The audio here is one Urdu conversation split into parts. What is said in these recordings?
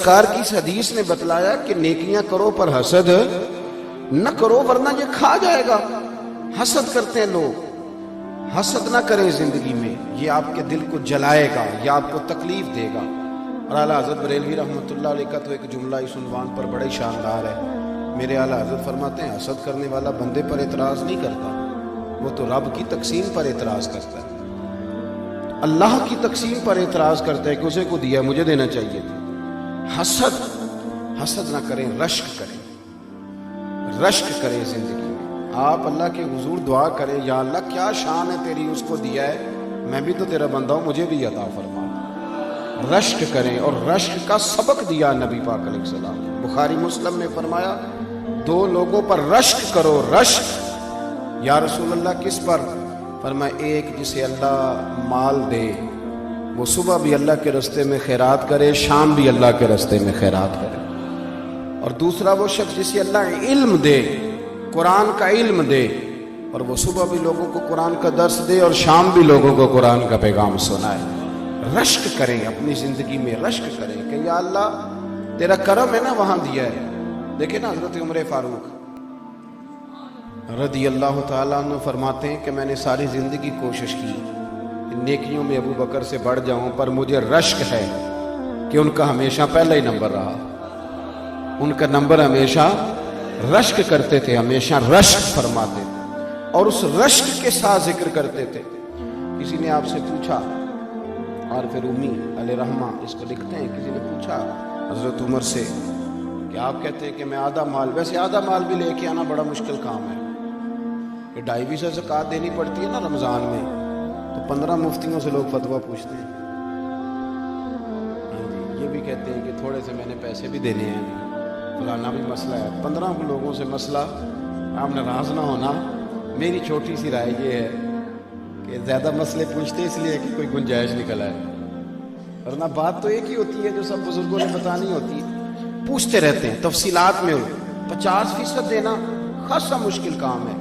سرکار کی اس حدیث نے بتلایا کہ نیکیاں کرو پر حسد نہ کرو ورنہ یہ کھا جائے گا۔ حسد کرتے ہیں لوگ، حسد نہ کریں زندگی میں، یہ آپ کے دل کو جلائے گا، یہ آپ کو تکلیف دے گا۔ اور اعلیٰ حضرت بریلوی رحمۃ اللہ علیہ کا تو ایک جملہ اس عنوان پر بڑا ہی شاندار ہے۔ میرے اعلیٰ حضرت فرماتے ہیں حسد کرنے والا بندے پر اعتراض نہیں کرتا، وہ تو رب کی تقسیم پر اعتراض کرتا ہے، اللہ کی تقسیم پر اعتراض کرتا ہے کہ اسے کو دیا مجھے دینا چاہیے تھا۔ حسد نہ کریں، رشک کریں، رشک کریں زندگی میں۔ آپ اللہ کے حضور دعا کریں، یا اللہ کیا شان ہے تیری، اس کو دیا ہے، میں بھی تو تیرا بندہ ہوں، مجھے بھی عطا فرما۔ رشک کریں، اور رشک کا سبق دیا نبی پاک علیہ السلام۔ بخاری مسلم میں فرمایا دو لوگوں پر رشک کرو۔ رشک یا رسول اللہ کس پر؟ فرمایا ایک جسے اللہ مال دے، وہ صبح بھی اللہ کے راستے میں خیرات کرے، شام بھی اللہ کے راستے میں خیرات کرے۔ اور دوسرا وہ شخص جسے اللہ علم دے، قرآن کا علم دے، اور وہ صبح بھی لوگوں کو قرآن کا درس دے اور شام بھی لوگوں کو قرآن کا پیغام سنائے۔ رشک کریں، اپنی زندگی میں رشک کریں کہ یا اللہ تیرا کرم ہے نا، وہاں دیا ہے۔ دیکھیں نا حضرت عمر فاروق رضی اللہ تعالیٰ عنہ فرماتے ہیں کہ میں نے ساری زندگی کوشش کی نیکیوں میں ابو بکر سے بڑھ جاؤں، پر مجھے رشک ہے کہ ان کا ہمیشہ پہلا ہی نمبر رہا، ان کا نمبر ہمیشہ رشک کرتے تھے، ہمیشہ رشک فرماتے تھے، اور اس رشک کے ساتھ ذکر کرتے تھے۔ کسی نے آپ سے پوچھا، عارف رومی علیہ رحمہ اس کو لکھتے ہیں، کسی نے پوچھا حضرت عمر سے کہ آپ کہتے ہیں کہ میں آدھا مال، ویسے آدھا مال بھی لے کے آنا بڑا مشکل کام ہے، کہ 2.5 زکوٰۃ دینی پڑتی ہے نا رمضان میں، تو 15 مفتیوں سے لوگ فتویٰ پوچھتے ہیں۔ ہاں جی، یہ بھی کہتے ہیں کہ تھوڑے سے میں نے پیسے بھی دینے ہیں، فلانا بھی مسئلہ ہے۔ 15 لوگوں سے مسئلہ، آپ ناراض نہ ہونا، میری چھوٹی سی رائے یہ ہے کہ زیادہ مسئلے پوچھتے اس لیے کہ کوئی گنجائش نکل آئے، ورنہ بات تو ایک ہی ہوتی ہے جو سب بزرگوں نے بتانی ہوتی ہے۔ پوچھتے رہتے ہیں تفصیلات میں، 50% دینا خاصا مشکل کام ہے،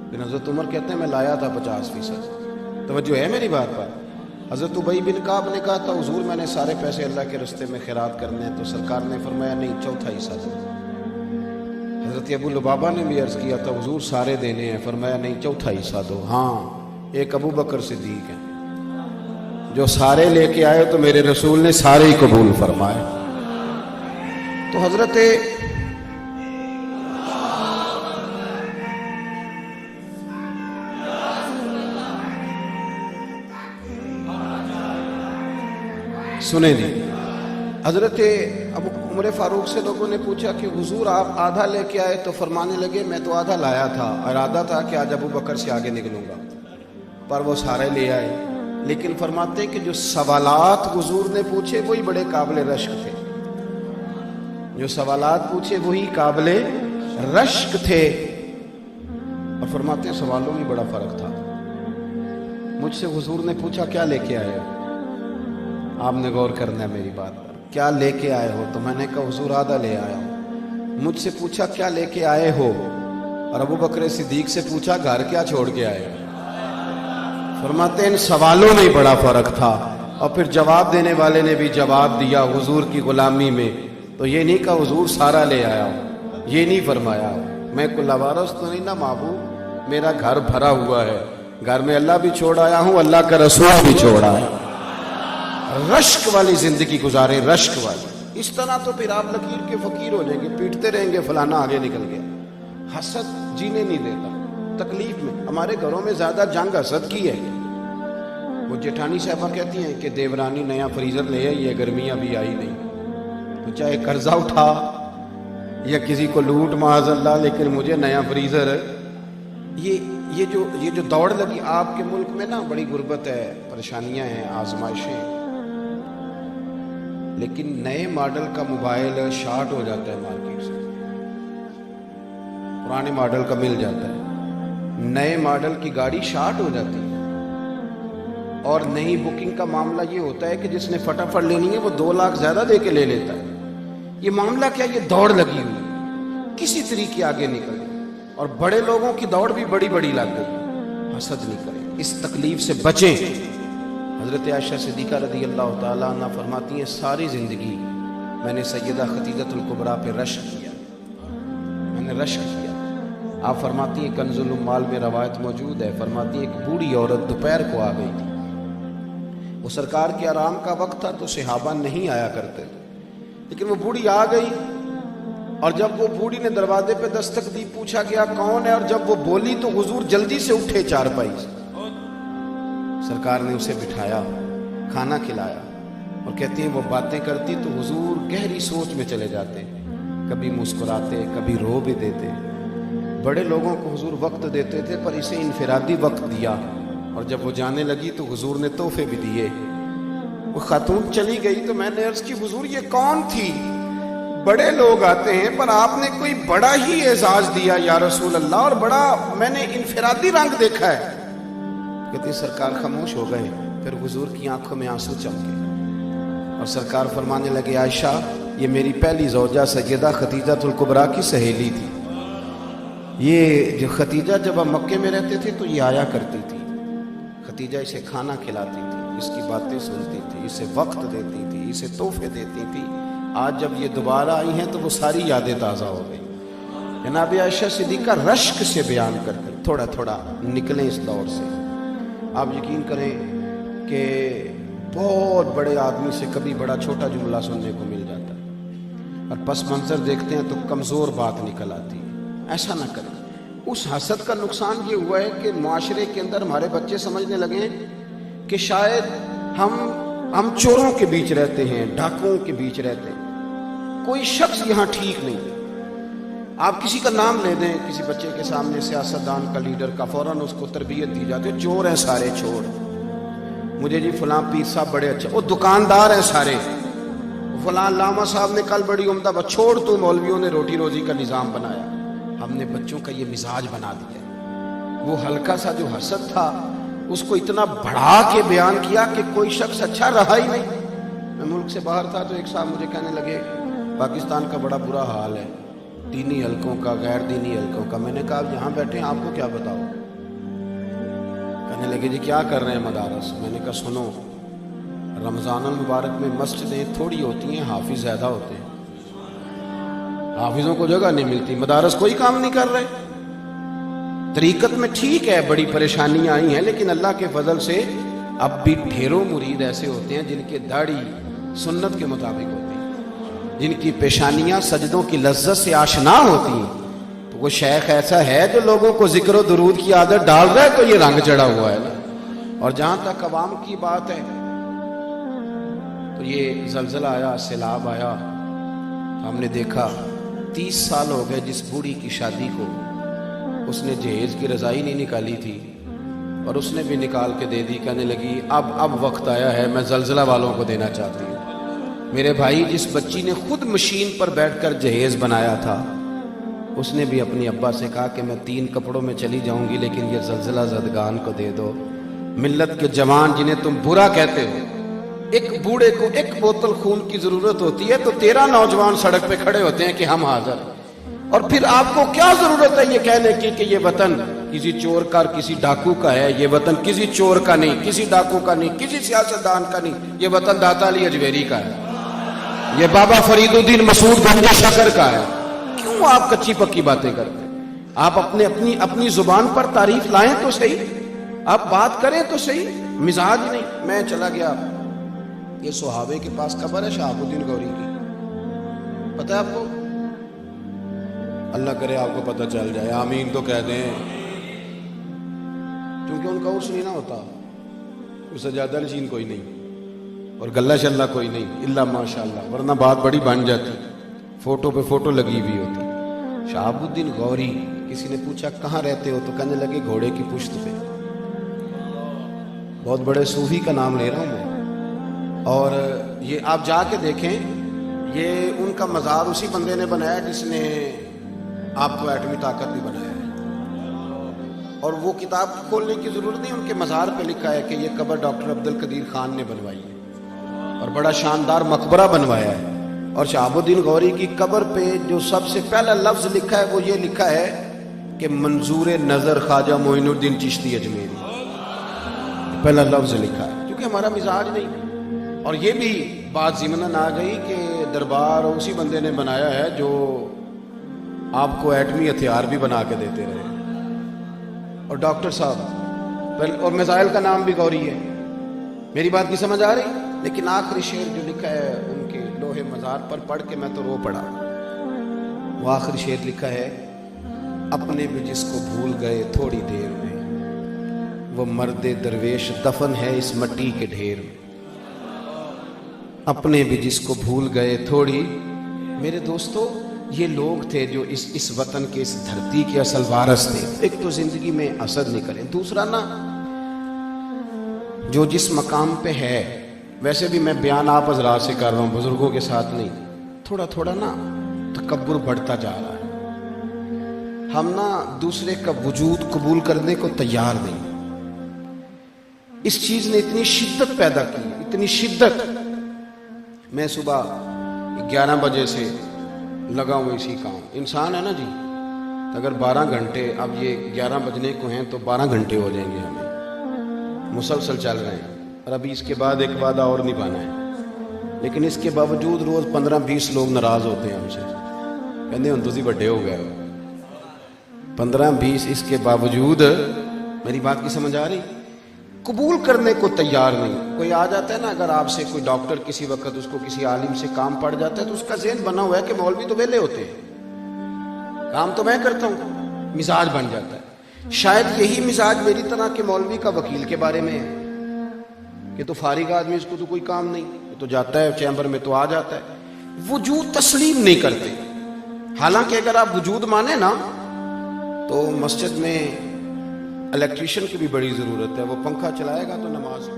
لیکن حضرت عمر کہتے ہیں میں لایا تھا 50%۔ توجہ ہے میری بات پر؟ حضرت ابی بن کعب نے کہا تھا حضور میں نے سارے پیسے اللہ کے راستے میں خیرات کرنے ہیں، تو سرکار نے فرمایا نہیں، 1/4 حصہ دو۔ حضرت ابو لبابہ نے بھی عرض کیا تھا حضور سارے دینے ہیں، فرمایا نہیں، 1/4 حصہ دو۔ ہاں، ایک ابو بکر صدیق ہیں جو سارے لے کے آئے تو میرے رسول نے سارے ہی قبول فرمائے۔ تو حضرت سنیں جی، حضرت ابو عمر فاروق سے لوگوں نے پوچھا کہ حضور آپ آدھا لے کے آئے، تو فرمانے لگے میں تو آدھا لایا تھا، ارادہ تھا کہ آج ابو بکر سے آگے نکلوں گا، پر وہ سارے لے آئے۔ لیکن فرماتے ہیں کہ جو سوالات حضور نے پوچھے وہی بڑے قابل رشک تھے، جو سوالات پوچھے وہی قابل رشک تھے۔ اور فرماتے ہیں سوالوں میں بڑا فرق تھا۔ مجھ سے حضور نے پوچھا کیا لے کے آئے ہو، آپ نے غور کرنا ہے میری بات پر، کیا لے کے آئے ہو؟ تو میں نے کہا حضور آدھا لے آیا ہوں۔ مجھ سے پوچھا کیا لے کے آئے ہو، اور ابو بکر صدیق سے پوچھا گھر کیا چھوڑ کے آئے ہو؟ فرماتے ہیں ان سوالوں میں بڑا فرق تھا، اور پھر جواب دینے والے نے بھی جواب دیا حضور کی غلامی میں، تو یہ نہیں کہا حضور سارا لے آیا ہوں، یہ نہیں فرمایا میں کوئی لوارث تو نہیں نا محبوب، میرا گھر بھرا ہوا ہے، گھر میں اللہ بھی چھوڑ آیا ہوں، اللہ کا رسول بھی چھوڑ آیا۔ رشک والی زندگی گزارے، رشک والی، اس طرح تو پھر آپ لکیر کے فقیر ہو جائیں گے، پیٹتے رہیں گے فلانا آگے نکل گیا۔ حسد جینے نہیں دیتا، تکلیف میں۔ ہمارے گھروں میں زیادہ جنگ حسد کی ہے۔ وہ جیٹھانی صاحبہ کہتی ہیں کہ دیورانی نیا فریزر لے آئی ہے، گرمیاں بھی آئی نہیں، تو چاہے قرضہ اٹھا یا کسی کو لوٹ معاذ اللہ، لیکن مجھے نیا فریزر۔ یہ جو دوڑ لگی آپ کے ملک میں نا، بڑی غربت ہے، پریشانیاں ہیں، آزمائشیں، لیکن نئے ماڈل کا موبائل شارٹ ہو جاتا ہے مارکیٹ سے، پرانے ماڈل کا مل جاتا ہے، نئے ماڈل کی گاڑی شارٹ ہو جاتی ہے، اور نئی بکنگ کا معاملہ یہ ہوتا ہے کہ جس نے فٹافٹ لینی ہے وہ 2 لاکھ زیادہ دے کے لے لیتا ہے۔ یہ معاملہ کیا، یہ دوڑ لگی ہوئی، کسی طریقے آگے نکل گئی، اور بڑے لوگوں کی دوڑ بھی بڑی بڑی لگ گئی۔ حسد نہیں کریں، اس تکلیف سے بچیں۔ حضرت عائشہ صدیقہ رضی اللہ تعالیٰ عنہ فرماتی ہیں ساری زندگی میں نے سیدہ خدیجۃ الکبریٰ پہ رشک کیا، میں نے رشک کیا۔ آپ فرماتی ہیں کنز العمال میں روایت موجود ہے، فرماتی ہیں ایک بوڑھی عورت دوپہر کو آ گئی تھی، وہ سرکار کے آرام کا وقت تھا تو صحابہ نہیں آیا کرتے تھے، لیکن وہ بوڑھی آ گئی، اور جب وہ بوڑھی نے دروازے پہ دستک دی، پوچھا گیا کون ہے، اور جب وہ بولی تو حضور جلدی سے اٹھے چارپائی سے، سرکار نے اسے بٹھایا، کھانا کھلایا، اور کہتی ہیں وہ باتیں کرتی تو حضور گہری سوچ میں چلے جاتے، کبھی مسکراتے کبھی رو بھی دیتے۔ بڑے لوگوں کو حضور وقت دیتے تھے پر اسے انفرادی وقت دیا، اور جب وہ جانے لگی تو حضور نے تحفے بھی دیے۔ وہ خاتون چلی گئی تو میں نے عرض کی حضور یہ کون تھی؟ بڑے لوگ آتے ہیں پر آپ نے کوئی بڑا ہی اعزاز دیا یا رسول اللہ، اور بڑا میں نے انفرادی رنگ دیکھا ہے۔ کہتے سرکار خاموش ہو گئے، پھر حضور کی آنکھوں میں آنسو چمکے اور سرکار فرمانے لگے عائشہ یہ میری پہلی زوجہ سیدہ خدیجۃ الکبریٰ کی سہیلی تھی، یہ جو خدیجہ جب ہم مکے میں رہتے تھے تو یہ آیا کرتی تھی، خدیجہ اسے کھانا کھلاتی تھی، اس کی باتیں سنتی تھی، اسے وقت دیتی تھی، اسے تحفے دیتی تھی۔ آج جب یہ دوبارہ آئی ہیں تو وہ ساری یادیں تازہ ہو گئی۔ جناب عائشہ صدیقہ رشک سے بیان کرتی، تھوڑا تھوڑا نکلیں اس دور سے۔ آپ یقین کریں کہ بہت بڑے آدمی سے کبھی بڑا چھوٹا جملہ سننے کو مل جاتا ہے، اور پس منظر دیکھتے ہیں تو کمزور بات نکل آتی ہے۔ ایسا نہ کریں۔ اس حسد کا نقصان یہ ہوا ہے کہ معاشرے کے اندر ہمارے بچے سمجھنے لگے کہ شاید ہم چوروں کے بیچ رہتے ہیں، ڈاکوؤں کے بیچ رہتے ہیں، کوئی شخص یہاں ٹھیک نہیں۔ آپ کسی کا نام لے دیں کسی بچے کے سامنے، سیاستدان کا، لیڈر کا، فوراً اس کو تربیت دی جاتی ہے، چور ہیں سارے چور، مجھے جی فلاں پیر صاحب بڑے اچھے، وہ دکاندار ہیں سارے، فلاں علامہ صاحب نے کل بڑی عمدہ بات، چھوڑ تو مولویوں نے روٹی روزی کا نظام بنایا۔ ہم نے بچوں کا یہ مزاج بنا دیا، وہ ہلکا سا جو حسد تھا اس کو اتنا بڑھا کے بیان کیا کہ کوئی شخص اچھا رہا ہی نہیں۔ میں ملک سے باہر تھا تو ایک صاحب مجھے کہنے لگے پاکستان کا بڑا برا حال ہے، دینی حلقوں کا، غیر دینی حلقوں کا۔ میں نے کہا یہاں بیٹھے ہیں آپ کو کیا بتاؤ؟ کہنے لگے جی کیا کر رہے ہیں مدارس؟ میں نے کہا سنو، رمضان المبارک میں مسجدیں تھوڑی ہوتی ہیں، حافظ زیادہ ہوتے ہیں، حافظوں کو جگہ نہیں ملتی، مدارس کوئی کام نہیں کر رہے۔ طریقت میں ٹھیک ہے بڑی پریشانیاں آئی ہیں، لیکن اللہ کے فضل سے اب بھی ڈھیروں مرید ایسے ہوتے ہیں جن کے داڑھی سنت کے مطابق ہوتی ہیں، جن کی پیشانیاں سجدوں کی لذت سے آشنا ہوتی ہیں۔ تو وہ شیخ ایسا ہے جو لوگوں کو ذکر و درود کی عادت ڈال رہا ہے تو یہ رنگ چڑھا ہوا ہے نا۔ اور جہاں تک عوام کی بات ہے تو یہ زلزلہ آیا، سیلاب آیا، ہم نے دیکھا 30 سال ہو گئے جس بوڑھی کی شادی کو، اس نے جہیز کی رضائی نہیں نکالی تھی اور اس نے بھی نکال کے دے دی، کہنے لگی اب وقت آیا ہے میں زلزلہ والوں کو دینا چاہتی ہوں۔ میرے بھائی جس بچی نے خود مشین پر بیٹھ کر جہیز بنایا تھا اس نے بھی اپنی ابا سے کہا کہ میں 3 کپڑوں میں چلی جاؤں گی لیکن یہ زلزلہ زدگان کو دے دو۔ ملت کے جوان جنہیں تم برا کہتے ہو، ایک بوڑھے کو 1 بوتل خون کی ضرورت ہوتی ہے تو 13 نوجوان سڑک پہ کھڑے ہوتے ہیں کہ ہم حاضر ہیں، اور پھر آپ کو کیا ضرورت ہے یہ کہنے کی کہ یہ وطن کسی چور کا اور کسی ڈاکو کا ہے؟ یہ وطن کسی چور کا نہیں، کسی ڈاکو کا نہیں، کسی سیاستدان کا نہیں، یہ وطن داتا علی اجمیری کا ہے، یہ بابا فرید الدین مسعود گنج شکر کا ہے۔ کیوں آپ کچی پکی باتیں کرتے ہیں؟ آپ اپنی زبان پر تعریف لائیں تو صحیح، آپ بات کریں تو صحیح، مزاج نہیں۔ میں چلا گیا، یہ سہاوے کے پاس قبر ہے شہاب الدین گوری کی، پتہ ہے آپ کو؟ اللہ کرے آپ کو پتہ چل جائے، آمین تو کہہ دیں، کیونکہ ان کا عرس نہیں نہ ہوتا، اس سجادہ نشین کوئی نہیں اور گلہ شلہ کوئی نہیں، الا ماشاءاللہ، ورنہ بات بڑی بن جاتی، فوٹو پہ فوٹو لگی ہوئی ہوتی۔ شہاب الدین گوری، کسی نے پوچھا کہاں رہتے ہو تو کہنے لگے گھوڑے کی پشت پہ۔ بہت بڑے صوفی کا نام لے رہا ہوں میں، اور یہ آپ جا کے دیکھیں، یہ ان کا مزار اسی بندے نے بنایا جس نے آپ کو ایٹمی طاقت بھی بنایا ہے، اور وہ کتاب کھولنے کی ضرورت نہیں، ان کے مزار پہ لکھا ہے کہ یہ قبر ڈاکٹر عبد القدیر خان نے بنوائی ہے اور بڑا شاندار مقبرہ بنوایا ہے۔ اور شہاب الدین غوری کی قبر پہ جو سب سے پہلا لفظ لکھا ہے وہ یہ لکھا ہے کہ منظور نظر خواجہ معین الدین چشتی اجمیری، پہلا لفظ لکھا ہے، کیونکہ ہمارا مزاج نہیں۔ اور یہ بھی بات ضمناً آ گئی کہ دربار اسی بندے نے بنایا ہے جو آپ کو ایٹمی ہتھیار بھی بنا کے دیتے رہے، اور ڈاکٹر صاحب اور میزائل کا نام بھی گوری ہے۔ میری بات کی سمجھ آ رہی؟ لیکن آخری شعر جو لکھا ہے ان کے لوہے مزار پر پڑھ کے میں تو رو پڑا۔ وہ آخری شعر لکھا ہے، اپنے بھی جس کو بھول گئے تھوڑی دیر میں، وہ مرد درویش دفن ہے اس مٹی کے ڈھیر میں۔ اپنے بھی جس کو بھول گئے تھوڑی، میرے دوستو یہ لوگ تھے جو اس وطن کے، اس دھرتی کے اصل وارث تھے۔ ایک تو زندگی میں اسد نکلے، دوسرا نا جو جس مقام پہ ہے، ویسے بھی میں بیان آپ حضرات سے کر رہا ہوں، بزرگوں کے ساتھ نہیں، تھوڑا تھوڑا نا تکبر بڑھتا جا رہا ہے۔ ہم نا دوسرے کا وجود قبول کرنے کو تیار نہیں۔ اس چیز نے اتنی شدت پیدا کی، اتنی شدت۔ میں صبح 11 بجے سے لگا ہوں اسی کام۔ انسان ہے نا جی، اگر 12 گھنٹے، اب یہ 11 بجنے کو ہیں تو 12 گھنٹے ہو جائیں گے ہمیں، مسلسل چل رہے ہیں، اور ابھی اس کے بعد ایک وعدہ اور نبھانا ہے۔ لیکن اس کے باوجود روز 15-20 لوگ ناراض ہوتے ہیں ہم سے، کہتے ہیں تسی بڑے ہو گئے ہو۔ 15-20 اس کے باوجود، میری بات کی سمجھ آ رہی، قبول کرنے کو تیار نہیں۔ کوئی آ جاتا ہے نا، اگر آپ سے کوئی ڈاکٹر کسی وقت اس کو کسی عالم سے کام پڑ جاتا ہے تو اس کا ذہن بنا ہوا ہے کہ مولوی تو ویلے ہوتے ہیں، کام تو میں کرتا ہوں، مزاج بن جاتا ہے۔ شاید یہی مزاج میری طرح کے مولوی کا وکیل کے بارے میں ہے کہ تو فارغ آدمی، اس کو تو کوئی کام نہیں، تو جاتا ہے چیمبر میں تو آ جاتا ہے۔ وجود تسلیم نہیں کرتے۔ حالانکہ اگر آپ وجود مانیں نا تو مسجد میں الیکٹریشین کی بھی بڑی ضرورت ہے، وہ پنکھا چلائے گا تو نماز